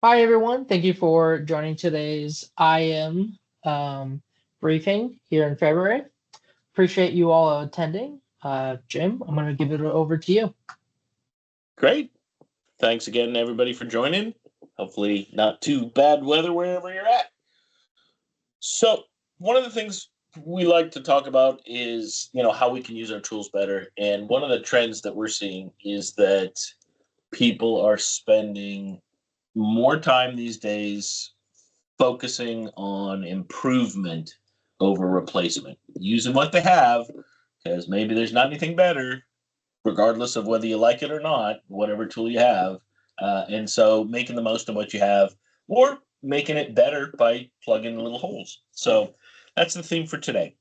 Hi, everyone. Thank you for joining today's IM briefing here in February. Appreciate you all attending. Jim, I'm going to give it over to you. Great. Thanks again, everybody, for joining. Hopefully, not too bad weather wherever you're at. So, one of the things we like to talk about is, how we can use our tools better. And one of the trends that we're seeing is that people are spending more time these days focusing on improvement over replacement, using what they have because maybe there's not anything better, regardless of whether you like it or not, whatever tool you have. And so making the most of what you have or making it better by plugging little holes. So that's the theme for today.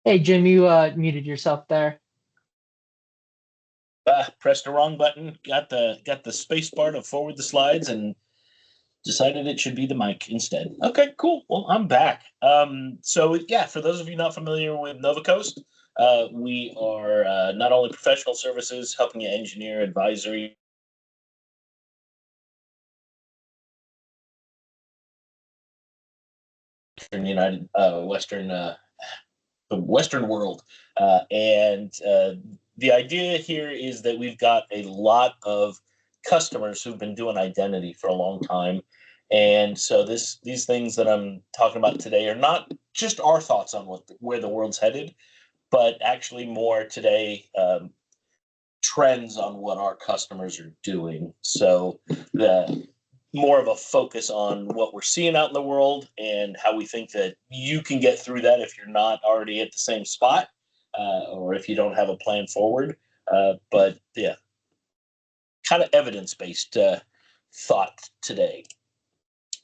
Hey, Jim, you muted yourself there. Pressed the wrong button, got the space bar to forward the slides, and decided it should be the mic instead. Okay, cool. Well, I'm back. So yeah, for those of you not familiar with Novacoast, we are not only professional services helping you engineer advisory in the Western world, and the idea here is that we've got a lot of customers who've been doing identity for a long time. And so these things that I'm talking about today are not just our thoughts on where the world's headed, but actually more today trends on what our customers are doing. So the more of a focus on what we're seeing out in the world and how we think that you can get through that if you're not already at the same spot, or if you don't have a plan forward. But yeah, kind of evidence based thought today.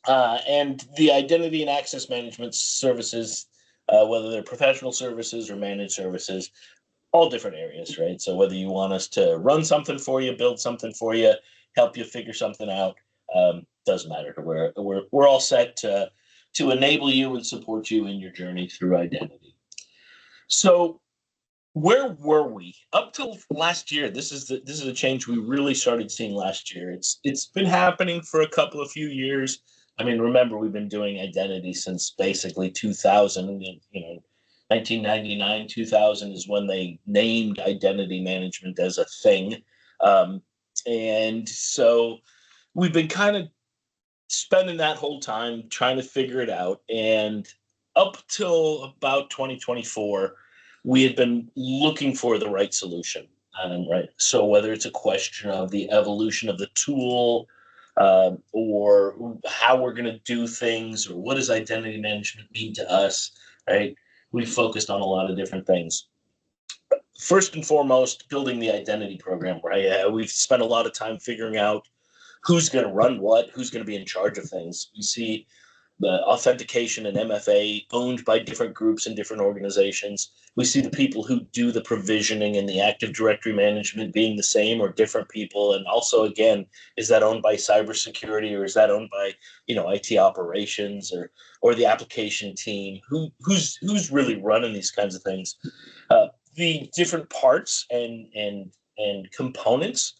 And the identity and access management services, whether they're professional services or managed services, all different areas, right? So whether you want us to run something for you, build something for you, help you figure something out, doesn't matter. We're all set to enable you and support you in your journey through identity. So where were we up till last year? This is a change we really started seeing last year. It's been happening for a couple of few years. I mean, remember we've been doing identity since basically 2000. 1999, 2000 is when they named identity management as a thing, and so we've been kind of spending that whole time trying to figure it out. And up till about 2024, we had been looking for the right solution. Right. So whether it's a question of the evolution of the tool, or how we're going to do things, or what does identity management mean to us, right? We focused on a lot of different things. First and foremost, building the identity program, right? We've spent a lot of time figuring out who's going to run what, who's going to be in charge of things. You see the authentication and MFA owned by different groups and different organizations. We see the people who do the provisioning and the Active Directory management being the same or different people. And also, again, is that owned by cybersecurity, or is that owned by IT operations, or the application team? Who's really running these kinds of things? The different parts and components,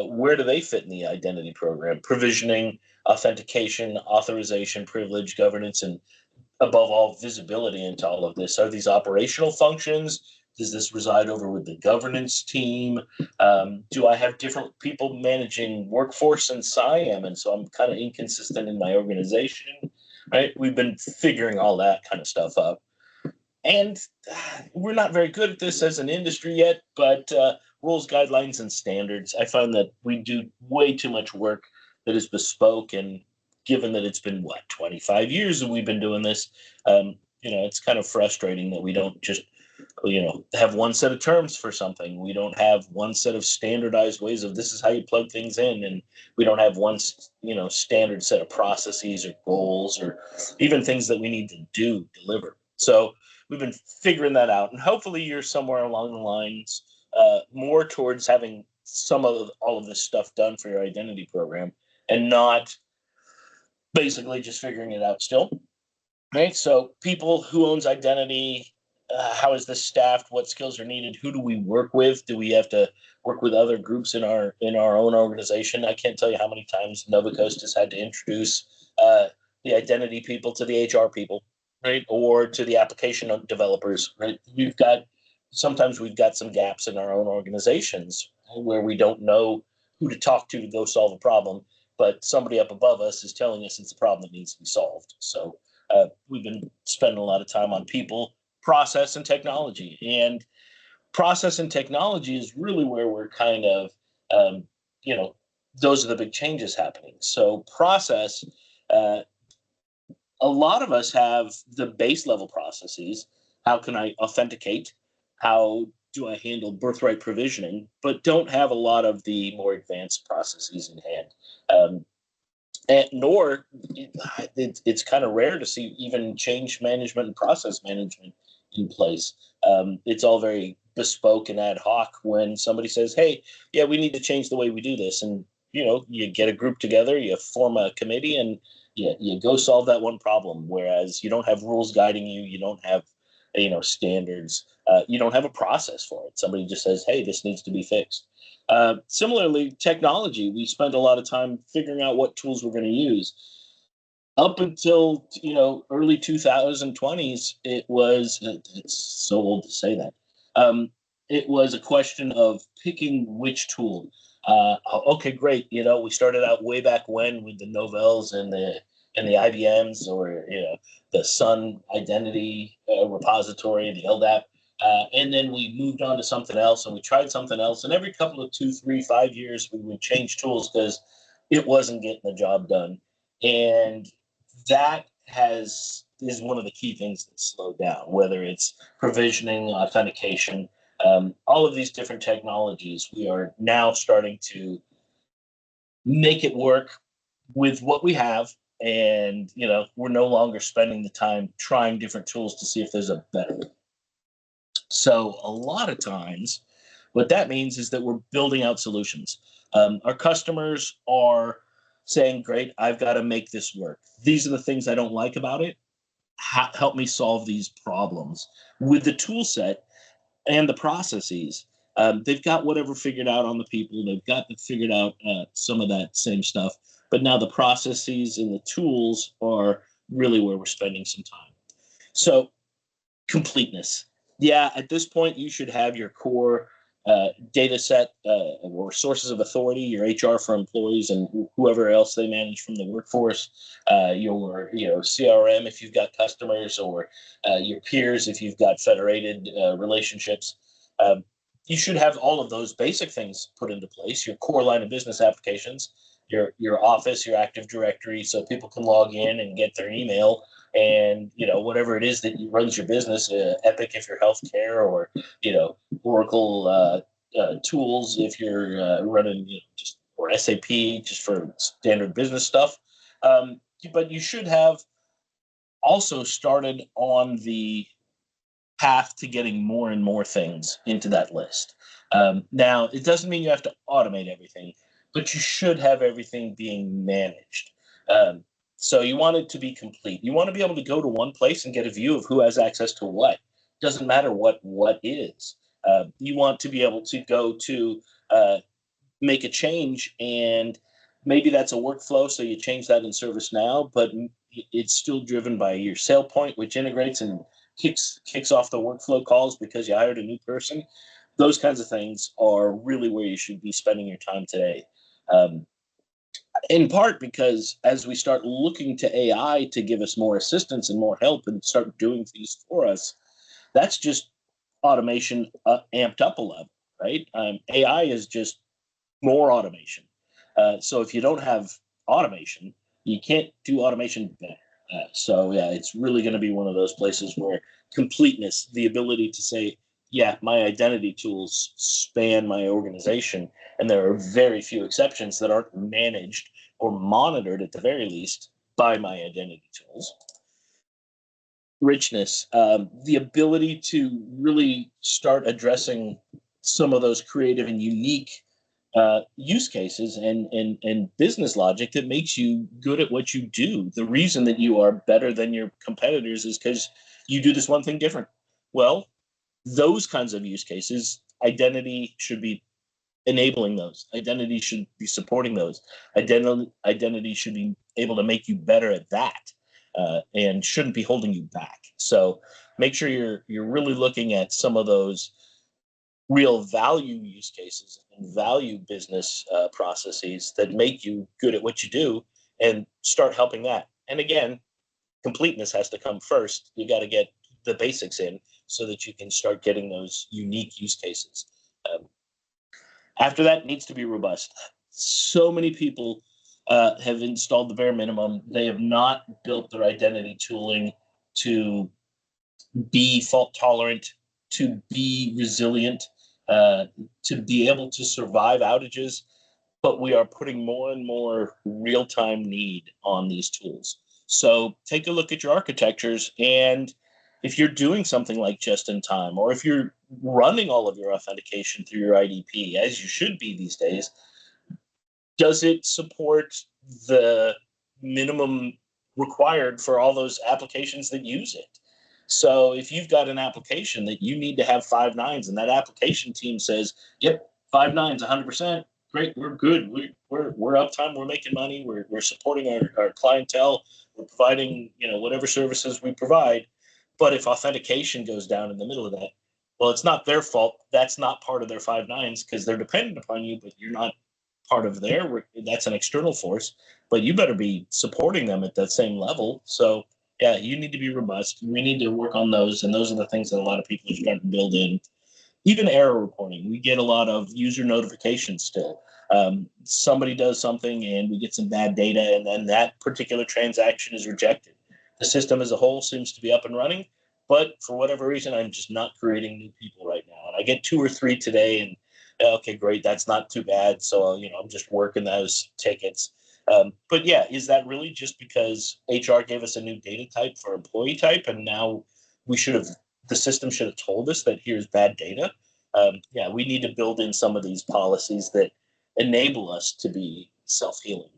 where do they fit in the identity program? Provisioning, authentication, authorization, privilege, governance, and above all, visibility into all of this. Are these operational functions? Does this reside over with the governance team? Do I have different people managing workforce and SIAM? And so I'm kind of inconsistent in my organization, right? We've been figuring all that kind of stuff up. And we're not very good at this as an industry yet, but rules, guidelines, and standards. I find that we do way too much work that is bespoke. And given that it's been, 25 years that we've been doing this, it's kind of frustrating that we don't just, have one set of terms for something. We don't have one set of standardized ways of this is how you plug things in. And we don't have one, standard set of processes or goals or even things that we need to deliver. So, we've been figuring that out, and hopefully you're somewhere along the lines, more towards having some of all of this stuff done for your identity program, and not basically just figuring it out still. Right. So people, who owns identity? How is this staffed? What skills are needed? Who do we work with? Do we have to work with other groups in our own organization? I can't tell you how many times Novacoast has had to introduce the identity people to the HR people, right, or to the application developers. Right. Sometimes we've got some gaps in our own organizations where we don't know who to talk to go solve a problem, but somebody up above us is telling us it's a problem that needs to be solved. So we've been spending a lot of time on people, process, and technology. And process and technology is really where we're kind of, um, you know, those are the big changes happening. So process, uh, a lot of us have the base level processes. How can I authenticate? How do I handle birthright provisioning? But don't have a lot of the more advanced processes in hand. Um, and nor it's kind of rare to see even change management and process management in place. It's all very bespoke and ad hoc when somebody says, "Hey, yeah, we need to change the way we do this," and you get a group together, you form a committee, and you go solve that one problem. Whereas you don't have rules guiding you, you don't have standards, you don't have a process for it. Somebody just says, "Hey, this needs to be fixed." Similarly, technology, we spent a lot of time figuring out what tools we're going to use. Up until early 2020s, it's so old to say that. Um, it was a question of picking which tool. Okay, great. We started out way back when with the Novels and the IBMs, or the Sun Identity Repository, the LDAP. And then we moved on to something else, and we tried something else. And every couple of 2, 3, 5 years, we would change tools because it wasn't getting the job done. And that has is one of the key things that slowed down, whether it's provisioning, authentication, all of these different technologies. We are now starting to make it work with what we have. And, we're no longer spending the time trying different tools to see if there's a better. So a lot of times, what that means is that we're building out solutions. Our customers are saying, "Great, I've got to make this work. These are the things I don't like about it. Help me solve these problems." With the tool set and the processes, they've got whatever figured out on the people. They've got figured out some of that same stuff. But now the processes and the tools are really where we're spending some time. So completeness. Yeah, at this point, you should have your core data set or sources of authority, your HR for employees and whoever else they manage from the workforce, your CRM if you've got customers, or your peers if you've got federated relationships. Um, you should have all of those basic things put into place. Your core line of business applications, your Office, your Active Directory, so people can log in and get their email, and whatever it is that runs your business, Epic if you're healthcare, or Oracle tools if you're running just, or SAP just for standard business stuff. But you should have also started on the path to getting more and more things into that list. Now, it doesn't mean you have to automate everything, but you should have everything being managed. Um, so you want it to be complete. You want to be able to go to one place and get a view of who has access to what. Doesn't matter what is. You want to be able to go to make a change, and maybe that's a workflow, so you change that in ServiceNow, but it's still driven by your SailPoint, which integrates and kicks off the workflow calls because you hired a new person. Those kinds of things are really where you should be spending your time today. Um, in part because as we start looking to AI to give us more assistance and more help and start doing things for us, that's just automation amped up a level, right? AI is just more automation. So if you don't have automation, you can't do automation better. So yeah, it's really going to be one of those places where completeness, the ability to say, yeah, my identity tools span my organization, and there are very few exceptions that aren't managed or monitored at the very least by my identity tools. Richness, the ability to really start addressing some of those creative and unique use cases and business logic that makes you good at what you do. The reason that you are better than your competitors is because you do this one thing different. Well, those kinds of use cases, identity should be enabling those. Identity should be supporting those. Identity should be able to make you better at that, and shouldn't be holding you back. So make sure you're really looking at some of those real value use cases and value business processes that make you good at what you do, and start helping that. And again, completeness has to come first. You got to get the basics in so that you can start getting those unique use cases. Um, After that, it needs to be robust. So many people have installed the bare minimum. They have not built their identity tooling to be fault tolerant, to be resilient, uh, to be able to survive outages. But we are putting more and more real time need on these tools. So take a look at your architectures. And if you're doing something like just in time, or if you're running all of your authentication through your IDP, as you should be these days, does it support the minimum required for all those applications that use it? So if you've got an application that you need to have 5 nines, and that application team says, "Yep, 5 nines, 100%, great, we're good, we're uptime, we're making money, we're supporting our clientele, we're providing whatever services we provide," but if authentication goes down in the middle of that, well, it's not their fault. That's not part of their 5 nines because they're dependent upon you, but you're not part of their, that's an external force, but you better be supporting them at that same level. So yeah, you need to be robust. We need to work on those, and those are the things that a lot of people are starting to build in. Even error reporting, we get a lot of user notifications still. Somebody does something and we get some bad data, and then that particular transaction is rejected. The system as a whole seems to be up and running, but for whatever reason, I'm just not creating new people right now. And I get 2 or 3 today, and okay, great, that's not too bad. So I'm just working those tickets. But yeah, is that really just because HR gave us a new data type for employee type, and now we should have the system should have told us that here's bad data? Yeah, we need to build in some of these policies that enable us to be self-healing.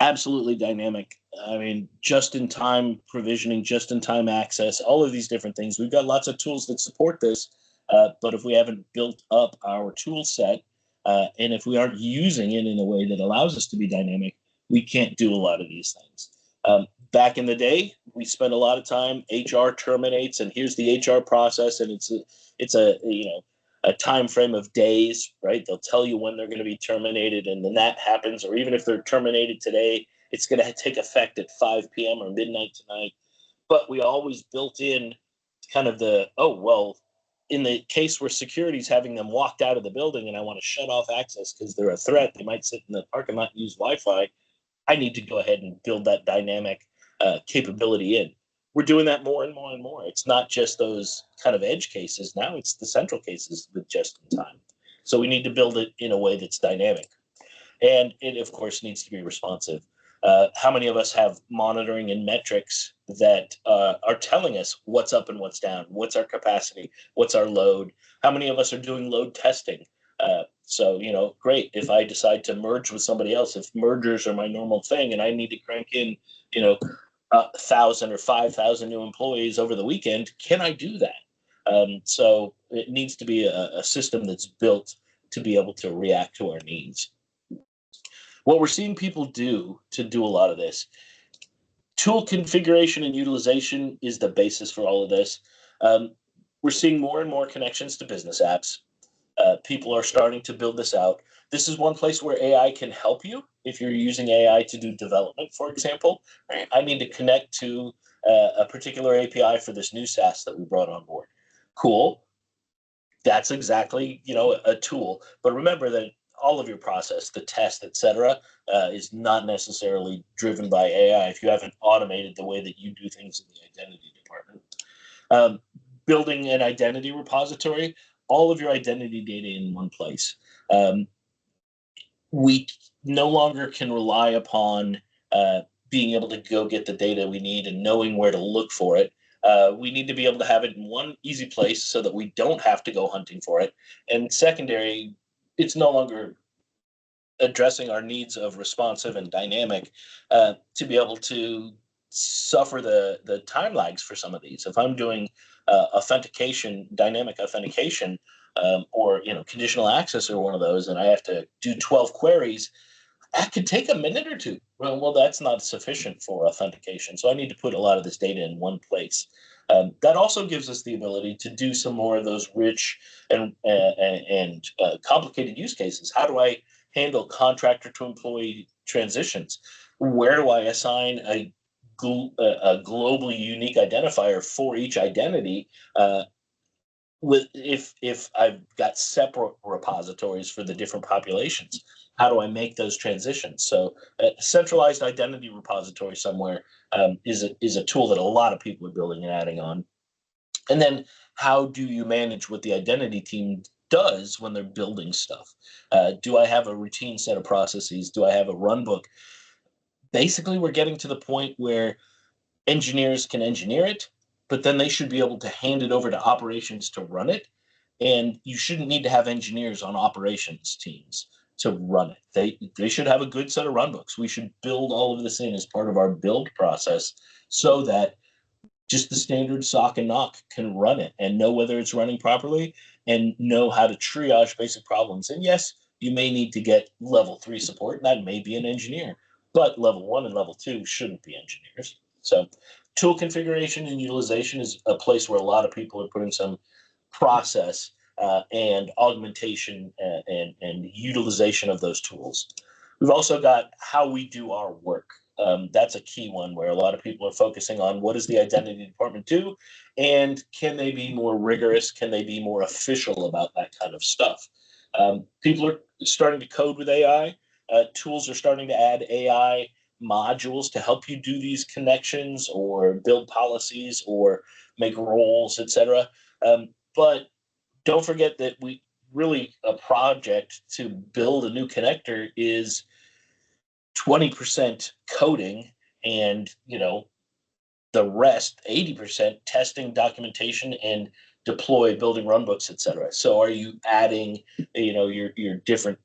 Absolutely dynamic. I mean, just in time provisioning, just in time access, all of these different things. We've got lots of tools that support this, but if we haven't built up our tool set, and if we aren't using it in a way that allows us to be dynamic, we can't do a lot of these things. Back in the day, we spent a lot of time. HR terminates, and here's the HR process, and it's a time frame of days, right? They'll tell you when they're going to be terminated, and then that happens. Or even if they're terminated today, it's going to take effect at 5 p.m. or midnight tonight. But we always built in kind of oh, well, in the case where security's having them walked out of the building and I want to shut off access because they're a threat, they might sit in the parking lot and use Wi-Fi. I need to go ahead and build that dynamic capability in. We're doing that more and more and more. It's not just those kind of edge cases. Now it's the central cases with just in time. So we need to build it in a way that's dynamic. And it, of course, needs to be responsive. How many of us have monitoring and metrics that are telling us what's up and what's down, what's our capacity, what's our load? How many of us are doing load testing? So, great. If I decide to merge with somebody else, if mergers are my normal thing and I need to crank in, 1,000 or 5,000 new employees over the weekend, can I do that? So it needs to be a system that's built to be able to react to our needs. What we're seeing people do to do a lot of this, tool configuration and utilization is the basis for all of this. We're seeing more and more connections to business apps. People are starting to build this out. This is one place where AI can help you. If you're using AI to do development, for example, right? I need to connect to a particular API for this new SaaS that we brought on board. Cool. That's exactly a tool. But remember that all of your process, the test, etc., is not necessarily driven by AI if you haven't automated the way that you do things in the identity department. Um, Building an identity repository, all of your identity data in one place. We no longer can rely upon being able to go get the data we need and knowing where to look for it. We need to be able to have it in one easy place so that we don't have to go hunting for it. And secondary, it's no longer addressing our needs of responsive and dynamic to be able to suffer the time lags for some of these. If I'm doing authentication, dynamic authentication, or conditional access or one of those, and I have to do 12 queries, that could take a minute or two. Well, that's not sufficient for authentication. So I need to put a lot of this data in one place. That also gives us the ability to do some more of those rich and complicated use cases. How do I handle contractor to employee transitions? Where do I assign a globally unique identifier for each identity? With if I've got separate repositories for the different populations, how do I make those transitions? So a centralized identity repository somewhere is a tool that a lot of people are building and adding on. And then how do you manage what the identity team does when they're building stuff? Do I have a routine set of processes? Do I have a run book? Basically, we're getting to the point where engineers can engineer it, but then they should be able to hand it over to operations to run it. And you shouldn't need to have engineers on operations teams to run it. They should have a good set of runbooks. We should build all of this in as part of our build process so that just the standard sock and knock can run it and know whether it's running properly and know how to triage basic problems. And yes, you may need to get level 3 support, and that may be an engineer, but level 1 and level 2 shouldn't be engineers. So tool configuration and utilization is a place where a lot of people are putting some process and augmentation and utilization of those tools. We've also got how we do our work. That's a key one where a lot of people are focusing on what does the identity department do, and can they be more rigorous? Can they be more official about that kind of stuff? People are starting to code with AI. Tools are starting to add AI modules to help you do these connections or build policies or make roles, etc. But don't forget that we really a project to build a new connector is 20% coding and the rest 80% testing, documentation, and deploy building runbooks, etc. So are you adding your different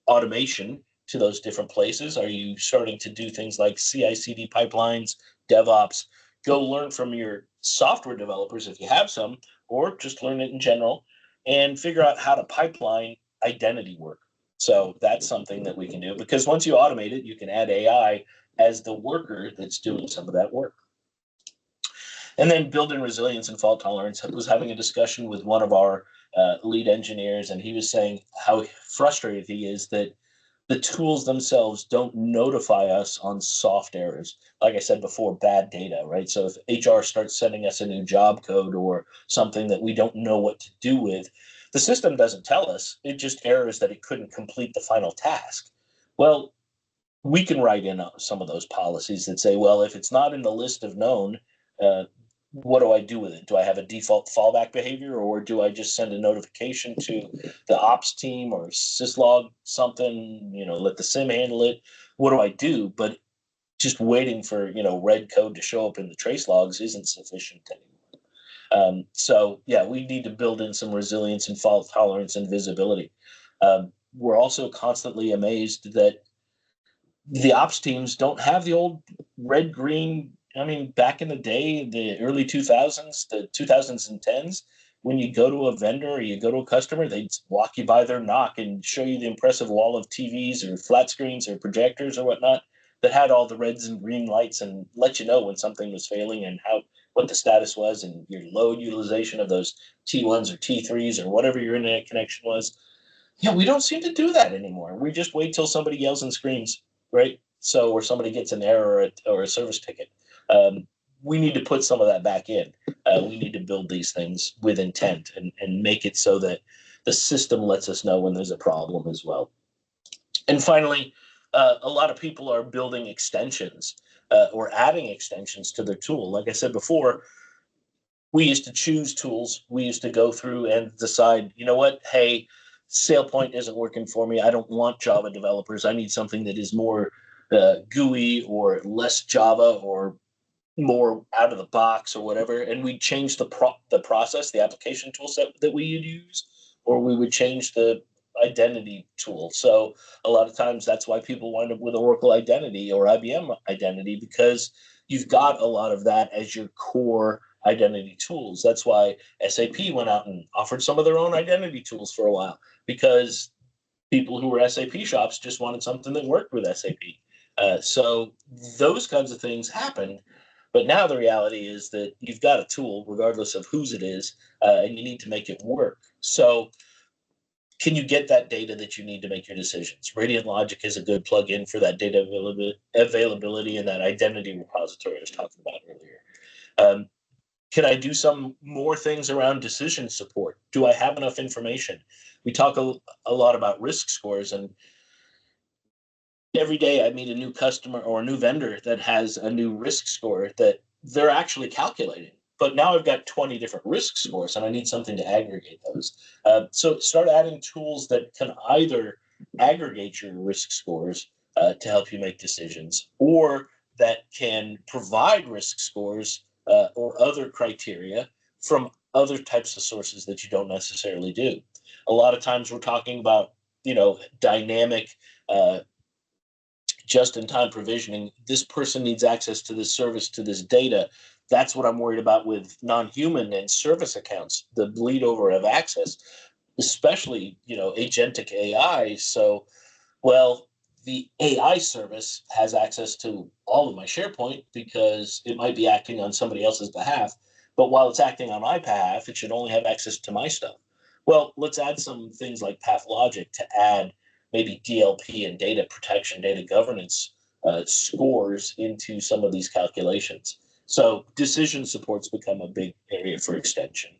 automation to those different places? Are you starting to do things like CI/CD pipelines, DevOps? Go learn from your software developers if you have some, or just learn it in general and figure out how to pipeline identity work. So that's something that we can do, because once you automate it, you can add AI as the worker that's doing some of that work. And then building resilience and fault tolerance. I was having a discussion with one of our lead engineers, and he was saying how frustrated he is that the tools themselves don't notify us on soft errors. Like I said before, bad data, right? So if HR starts sending us a new job code or something that we don't know what to do with, the system doesn't tell us. It just errors that it couldn't complete the final task. Well, we can write in some of those policies that say, well, if it's not in the list of known, uh, what do I do with it? Do I have a default fallback behavior, or do I just send a notification to the ops team or syslog something, let the sim handle it? What do I do? But just waiting for, red code to show up in the trace logs isn't sufficient anymore. So yeah, we need to build in some resilience and fault tolerance and visibility. We're also constantly amazed that the ops teams don't have the old red green. I mean, back in the day, the early 2000s, the 2010s, when you go to a vendor or you go to a customer, they'd walk you by their knock and show you the impressive wall of TVs or flat screens or projectors or whatnot that had all the reds and green lights and let you know when something was failing and what the status was and your load utilization of those T1s or T3s or whatever your internet connection was. Yeah, we don't seem to do that anymore. We just wait till somebody yells and screams, right? So, or somebody gets an error or a service ticket. We need to put some of that back in. We need to build these things with intent and make it so that the system lets us know when there's a problem as well. And finally, a lot of people are building extensions or adding extensions to their tool. Like I said before, we used to choose tools. We used to go through and decide, you know what, hey, SailPoint isn't working for me. I don't want Java developers. I need something that is more GUI or less Java or more out of the box or whatever. And we'd change the process, the application tool set that we would use, or we would change the identity tool. So a lot of times that's why people wind up with Oracle Identity or IBM Identity, because you've got a lot of that as your core identity tools. That's why SAP went out and offered some of their own identity tools for a while, because people who were SAP shops just wanted something that worked with SAP. So those kinds of things happened. But now the reality is that you've got a tool, regardless of whose it is, and you need to make it work. So can you get that data that you need to make your decisions? Radiant Logic is a good plugin for that data availability and that identity repository I was talking about earlier. Can I do some more things around decision support? Do I have enough information? We talk a lot about risk scores, and every day I meet a new customer or a new vendor that has a new risk score that they're actually calculating. But now I've got 20 different risk scores and I need something to aggregate those. So start adding tools that can either aggregate your risk scores to help you make decisions, or that can provide risk scores or other criteria from other types of sources that you don't necessarily do. A lot of times we're talking about, dynamic just-in-time provisioning. This person needs access to this service, to this data. That's what I'm worried about with non-human and service accounts, the bleed over of access, especially, agentic AI. So, well, the AI service has access to all of my SharePoint because it might be acting on somebody else's behalf. But while it's acting on my behalf, it should only have access to my stuff. Well, let's add some things like PathLogic to add maybe DLP and data protection, data governance scores into some of these calculations. So decision support's become a big area for extension.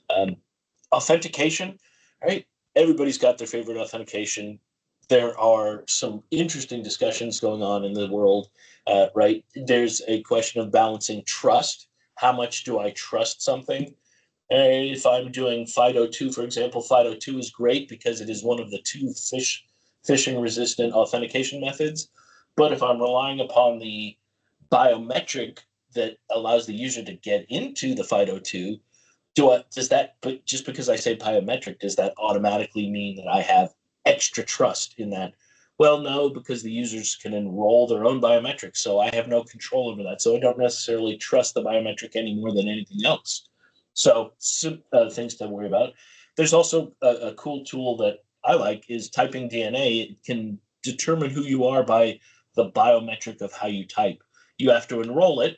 Um, Authentication, right? Everybody's got their favorite authentication. There are some interesting discussions going on in the world, right? There's a question of balancing trust. How much do I trust something? If I'm doing FIDO2, for example, FIDO2 is great because it is one of the two phishing resistant authentication methods. But if I'm relying upon the biometric that allows the user to get into the FIDO2, but just because I say biometric, does that automatically mean that I have extra trust in that? Well, no, because the users can enroll their own biometrics. So I have no control over that. So I don't necessarily trust the biometric any more than anything else. So things to worry about. There's also a cool tool that I like is typing DNA. It can determine who you are by the biometric of how you type. You have to enroll it,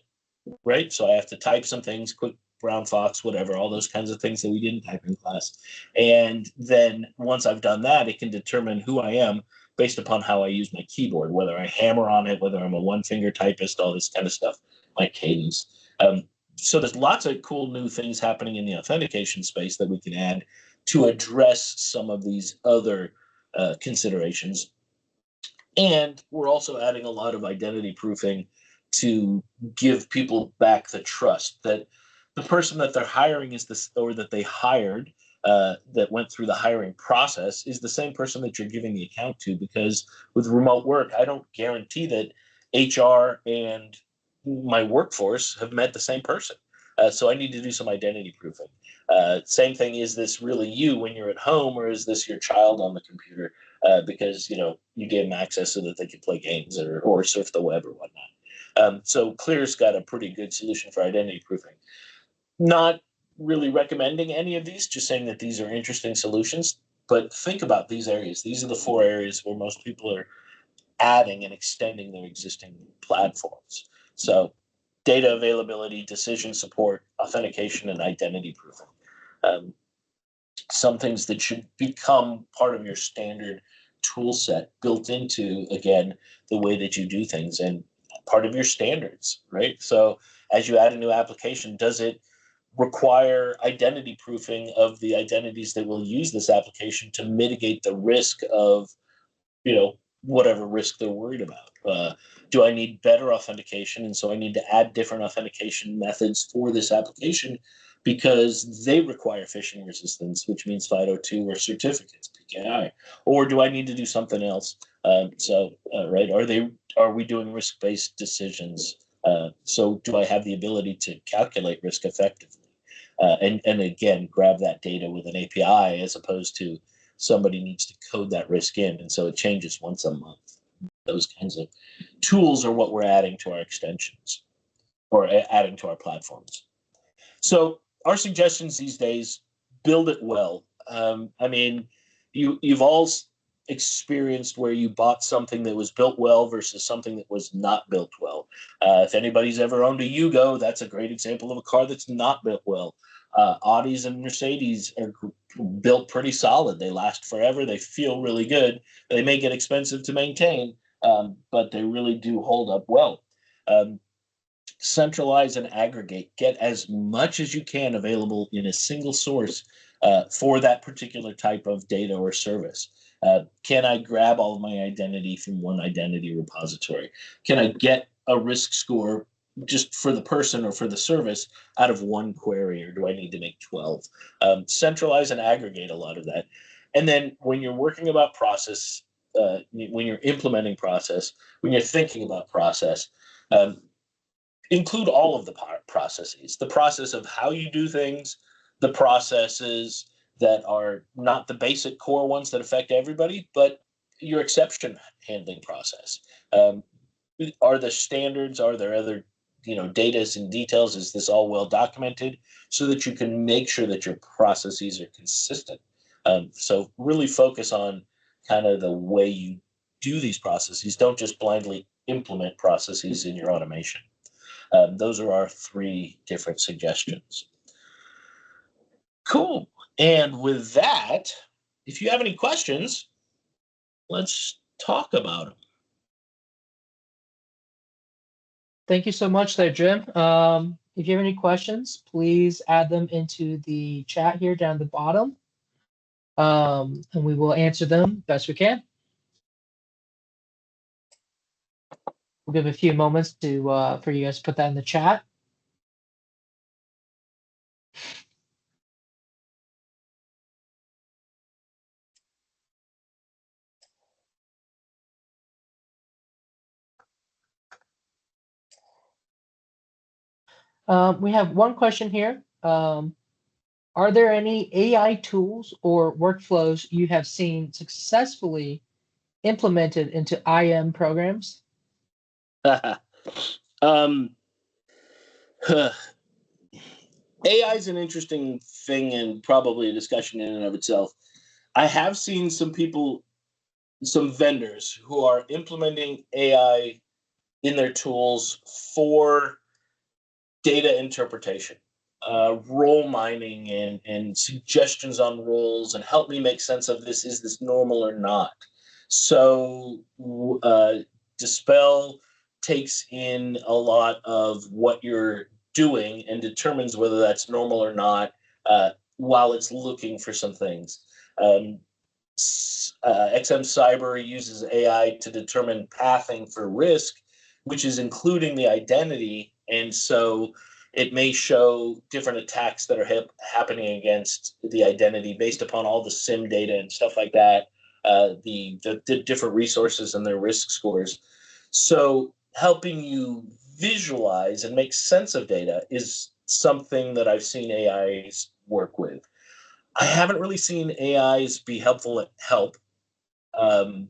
right? So I have to type some things, quick brown fox, whatever, all those kinds of things that we didn't type in class. And then once I've done that, it can determine who I am based upon how I use my keyboard, whether I hammer on it, whether I'm a one-finger typist, all this kind of stuff, my cadence. So there's lots of cool new things happening in the authentication space that we can add to address some of these other considerations. And we're also adding a lot of identity proofing to give people back the trust that the person that they're hiring is this, or that they hired, that went through the hiring process, is the same person that you're giving the account to. Because with remote work, I don't guarantee that HR and my workforce have met the same person. So I need to do some identity proofing. Same thing, is this really you when you're at home, or is this your child on the computer? Because you gave them access so that they could play games or surf the web or whatnot. So Clear's got a pretty good solution for identity proofing. Not really recommending any of these, just saying that these are interesting solutions. But think about these areas. These are the four areas where most people are adding and extending their existing platforms. So data availability, decision support, authentication, and identity proofing. Um, some things that should become part of your standard tool set, built into, again, the way that you do things and part of your standards, right? So as you add a new application, does it require identity proofing of the identities that will use this application to mitigate the risk of, whatever risk they're worried about? Do I need better authentication? And so I need to add different authentication methods for this application because they require phishing resistance, which means FIDO2 or certificates, PKI. Or do I need to do something else? Right, are we doing risk-based decisions? So do I have the ability to calculate risk effectively? And again, grab that data with an API as opposed to somebody needs to code that risk in, and so it changes once a month. Those kinds of tools are what we're adding to our extensions or adding to our platforms. So our suggestions these days: build it well. I mean, you've all experienced where you bought something that was built well versus something that was not built well. If anybody's ever owned a Yugo, that's a great example of a car that's not built well. Audis and Mercedes are built pretty solid. They last forever. They feel really good. They may get expensive to maintain, but they really do hold up well. Centralize and aggregate. Get as much as you can available in a single source for that particular type of data or service. Can I grab all of my identity from one identity repository? Can I get a risk score just for the person or for the service out of one query, or do I need to make 12? Centralize and aggregate a lot of that. And then when you're working about process, when you're implementing process, when you're thinking about process, include all of the processes, the process of how you do things, the processes that are not the basic core ones that affect everybody, but your exception handling process. Are there standards? Are there other, data and details? Is this all well documented so that you can make sure that your processes are consistent? So really focus on kind of the way you do these processes. Don't just blindly implement processes in your automation. Those are our 3 different suggestions. Cool. And with that, if you have any questions, let's talk about them. Thank you so much there, Jim. If you have any questions, please add them into the chat here down the bottom, and we will answer them best we can. We'll give a few moments to for you guys to put that in the chat. We have one question here. Are there any AI tools or workflows you have seen successfully implemented into IM programs? AI is an interesting thing and probably a discussion in and of itself. I have seen some people, some vendors who are implementing AI in their tools for data interpretation, role mining, and suggestions on roles, and help me make sense of this. Is this normal or not? So Dispel takes in a lot of what you're doing and determines whether that's normal or not, while it's looking for some things. XM Cyber uses AI to determine pathing for risk, which is including the identity. And so it may show different attacks that are happening against the identity based upon all the SIM data and stuff like that, the different resources and their risk scores. So helping you visualize and make sense of data is something that I've seen AIs work with. I haven't really seen AIs be helpful at help. Um,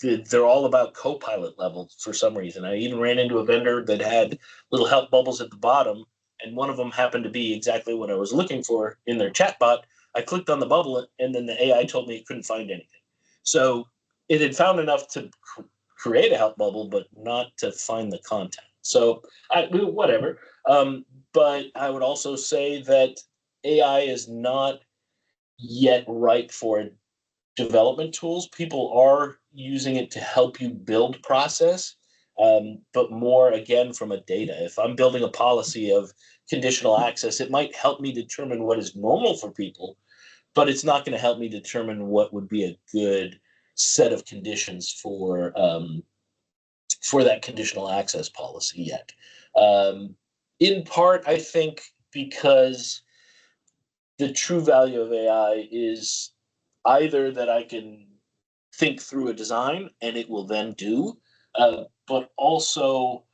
they're all about co-pilot level for some reason. I even ran into a vendor that had little help bubbles at the bottom, and one of them happened to be exactly what I was looking for in their chatbot. I clicked on the bubble, and then the AI told me it couldn't find anything. So it had found enough to create a help bubble, but not to find the content. So whatever. But I would also say that AI is not yet ripe for development tools. People are using it to help you build process, but more again from a data. If I'm building a policy of conditional access, it might help me determine what is normal for people, but it's not going to help me determine what would be a good set of conditions for that conditional access policy yet. In part, I think because the true value of AI is either that I can think through a design and it will then do, but also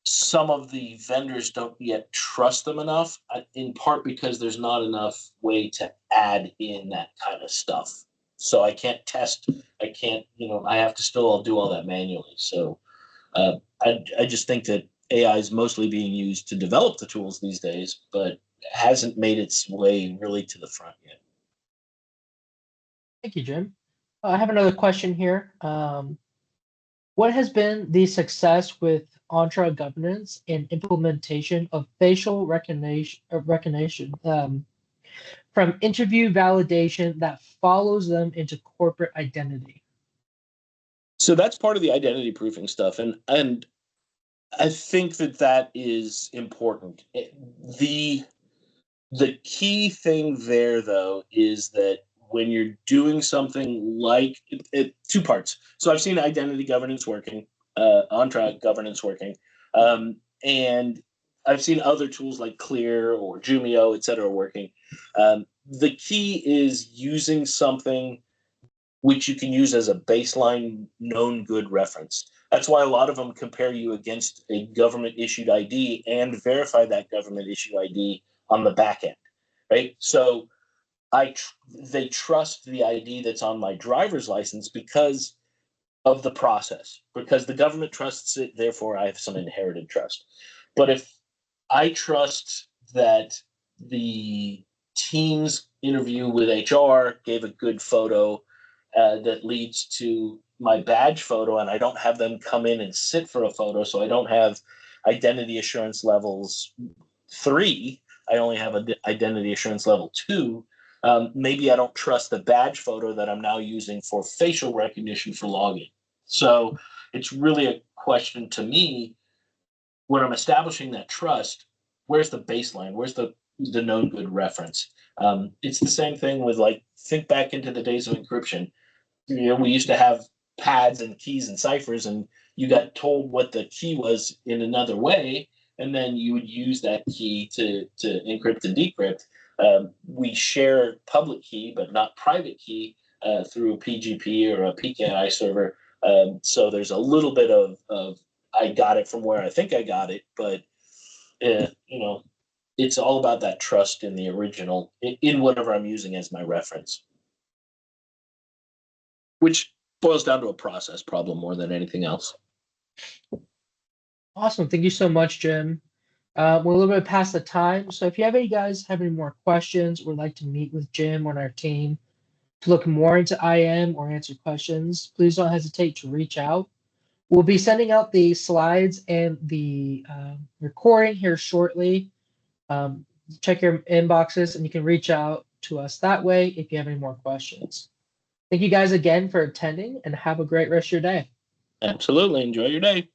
some of the vendors don't yet trust them enough, in part because there's not enough way to add in that kind of stuff. So I can't test. I can't, I have to still all do all that manually. So I just think that AI is mostly being used to develop the tools these days, but hasn't made its way really to the front yet. Thank you, Jim. I have another question here. What has been the success with Entra governance and implementation of facial recognition from interview validation that follows them into corporate identity? So that's part of the identity proofing stuff, and I think that that is important. The key thing there, though, is that when you're doing something like two parts. So I've seen identity governance working, on-track governance working, and I've seen other tools like Clear or Jumio, et cetera, working. The key is using something which you can use as a baseline known good reference. That's why a lot of them compare you against a government issued ID and verify that government issued ID on the back end, right? So they trust the ID that's on my driver's license because of the process, because the government trusts it, therefore I have some inherited trust. But if I trust that the team's interview with HR gave a good photo that leads to my badge photo, and I don't have them come in and sit for a photo, so I don't have identity assurance levels 3, I only have an identity assurance level 2. Maybe I don't trust the badge photo that I'm now using for facial recognition for login. So it's really a question to me when I'm establishing that trust. Where's the baseline? Where's the known good reference? It's the same thing with, like, think back into the days of encryption. We used to have pads and keys and ciphers, and you got told what the key was in another way, and then you would use that key to encrypt and decrypt. We share public key, but not private key through a PGP or a PKI server. So there's a little bit of I got it from where I think I got it, but it's all about that trust in the original, in whatever I'm using as my reference, which boils down to a process problem more than anything else. Awesome. Thank you so much, Jim. We're a little bit past the time. So if you have any more questions or would like to meet with Jim on our team to look more into IM or answer questions, please don't hesitate to reach out. We'll be sending out the slides and the recording here shortly. Check your inboxes and you can reach out to us that way if you have any more questions. Thank you guys again for attending and have a great rest of your day. Absolutely. Enjoy your day.